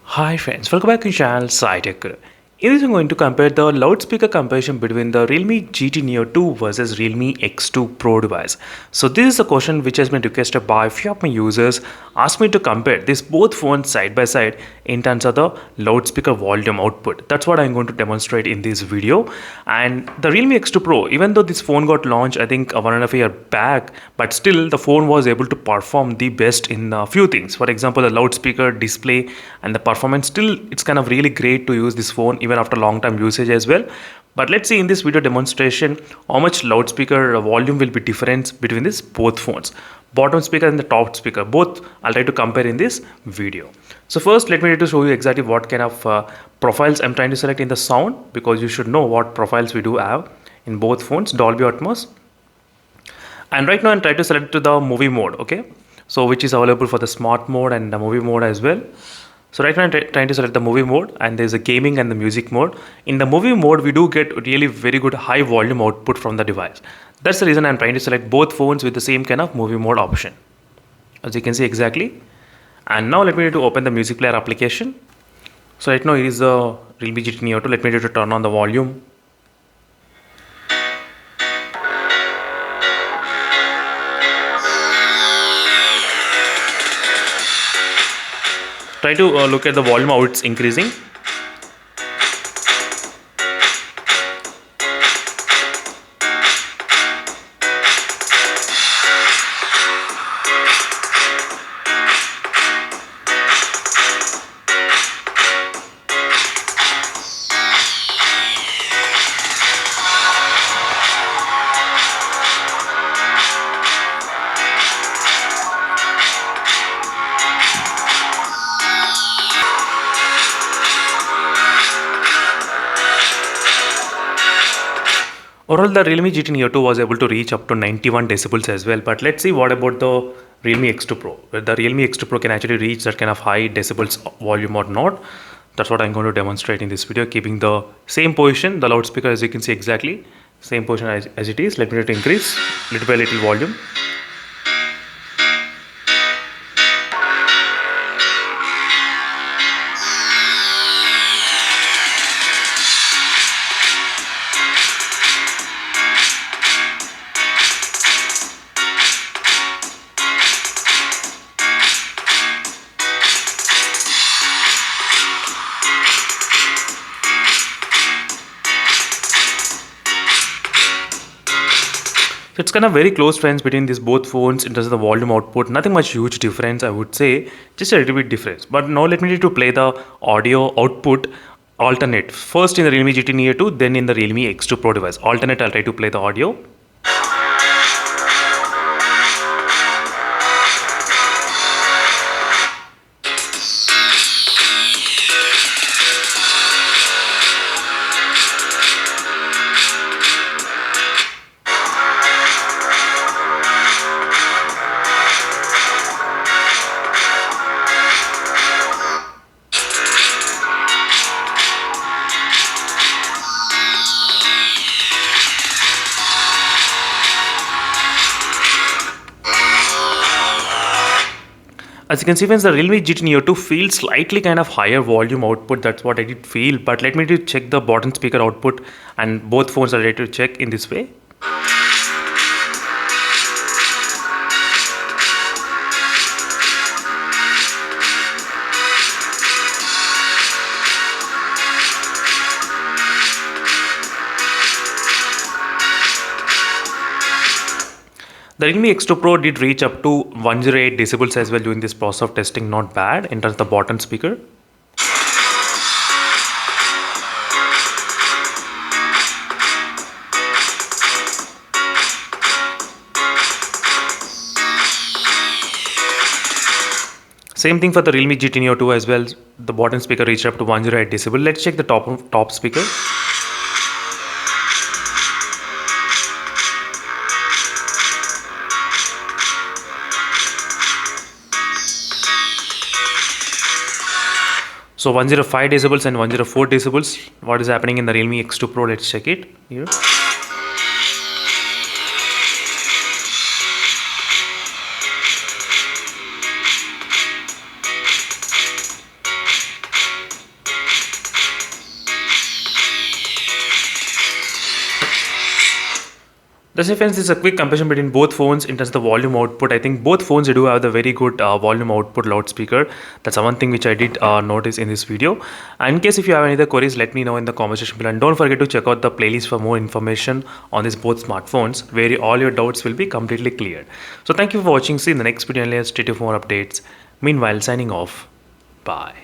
Hi friends, welcome back to channel SciTech. In this I'm going to compare the loudspeaker comparison between the Realme GT Neo 2 versus Realme X2 Pro device. So this is a question which has been requested by a few of my users. Asked me to compare these both phones side by side in terms of the loudspeaker volume output. That's what I'm going to demonstrate in this video. And the Realme X2 Pro, even though this phone got launched I think 1.5 year back, but still the phone was able to perform the best in a few things. For example, the loudspeaker, display, and the performance. Still, it's kind of really great to use this phone even after long time usage as well. But let's see in this video demonstration how much loudspeaker volume will be difference between these both phones, bottom speaker and the top speaker. Both I'll try to compare in this video. So first let me try to show you exactly what kind of profiles I'm trying to select in the sound, because you should know what profiles we do have in both phones. Dolby Atmos, and right now I'm trying to select to the movie mode. Okay, so which is available for the smart mode and the movie mode as well. So right now I'm trying to select the movie mode, and there's a gaming and the music mode. In the movie mode, we do get really very good high volume output from the device. That's the reason I'm trying to select both phones with the same kind of movie mode option. As you can see exactly. And now let me to open the music player application. So right now it is the Realme GT Neo 2. Let me to turn on the volume. Try to look at the volume how it's increasing. Overall, the Realme GT Neo 2 was able to reach up to 91 decibels as well. But let's see what about the Realme X2 Pro. Whether the Realme X2 Pro can actually reach that kind of high decibels volume or not. That's what I'm going to demonstrate in this video, keeping the same position, the loudspeaker, as you can see exactly, same position as it is. Let me try to increase little by little volume. So it's kind of very close friends between these both phones in terms of the volume output. Nothing much huge difference, I would say, just a little bit difference. But now let me try to play the audio output alternate. First in the Realme GT Neo 2, then in the Realme X2 Pro device. Alternate, I'll try to play the audio. As you can see, friends, the Realme GT Neo 2 feels slightly kind of higher volume output. That's what I did feel. But let me check the bottom speaker output, and both phones are ready to check in this way. The Realme X2 Pro did reach up to 108 decibels as well during this process of testing. Not bad in terms of the bottom speaker. Same thing for the Realme GT Neo 2 as well. The bottom speaker reached up to 108 decibel. Let's check the top speaker. So 105 decibels and 104 decibels. What is happening in the Realme X2 Pro? Let's check it here. That's it, friends. This is a quick comparison between both phones in terms of the volume output. I think both phones do have the very good volume output loudspeaker. That's the one thing which I did notice in this video. And in case if you have any other queries, let me know in the comment section below. And don't forget to check out the playlist for more information on these both smartphones, where all your doubts will be completely cleared. So thank you for watching. See you in the next video and stay tuned for more updates. Meanwhile, signing off. Bye.